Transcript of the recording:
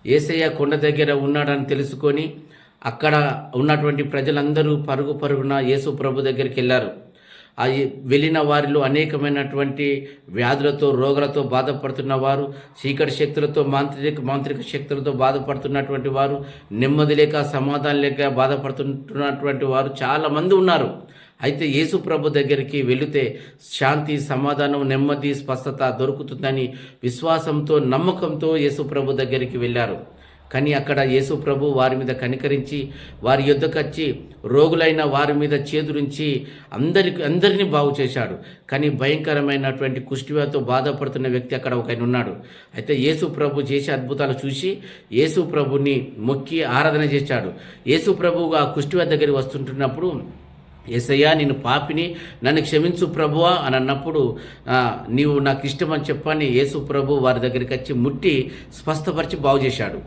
యేసయ్య కొండ దగ్గర ఉన్నాడని తెలుసుకొని అక్కడ ఉన్నటువంటి ప్రజలందరూ పరుగు పరుగున యేసు ప్రభు దగ్గరికి వెళ్ళారు. ఆ వెళ్ళిన వారిలో అనేకమైనటువంటి వ్యాధులతో రోగాలతో బాధపడుతున్న వారు, చీకటి శక్తులతో మాంత్రిక శక్తులతో బాధపడుతున్నటువంటి వారు, నెమ్మది లేక సమాధానం లేక బాధపడుతున్నటువంటి వారు చాలామంది ఉన్నారు. అయితే యేసు ప్రభు దగ్గరికి వెళితే శాంతి, సమాధానం, నెమ్మది, స్పష్టత దొరుకుతుందని విశ్వాసంతో, నమ్మకంతో యేసు ప్రభు దగ్గరికి వెళ్ళారు. కానీ అక్కడ యేసు ప్రభు వారి మీద కనికరించి వారి యొద్దకు వచ్చి రోగులైన వారి మీద చేదురించి అందరినీ బాగు చేశాడు. కానీ భయంకరమైనటువంటి కుష్టివ్యాధితో బాధపడుతున్న వ్యక్తి అక్కడ ఒక ఆయన ఉన్నాడు. అయితే యేసు ప్రభు చేసే అద్భుతాలు చూసి యేసు ప్రభుని మొక్కి ఆరాధన చేశాడు. యేసు ప్రభు ఆ కుష్టివ్యాధి దగ్గరికి వస్తుంటున్నప్పుడు, యేసయ్యా నేను పాపిని, నన్ను క్షమించు ప్రభువా అని అన్నప్పుడు, నీవు నాకు ఇష్టమని చెప్పని యేసు ప్రభు వారి దగ్గరికి వచ్చి ముట్టి స్వస్థపరిచి బాగు చేశాడు.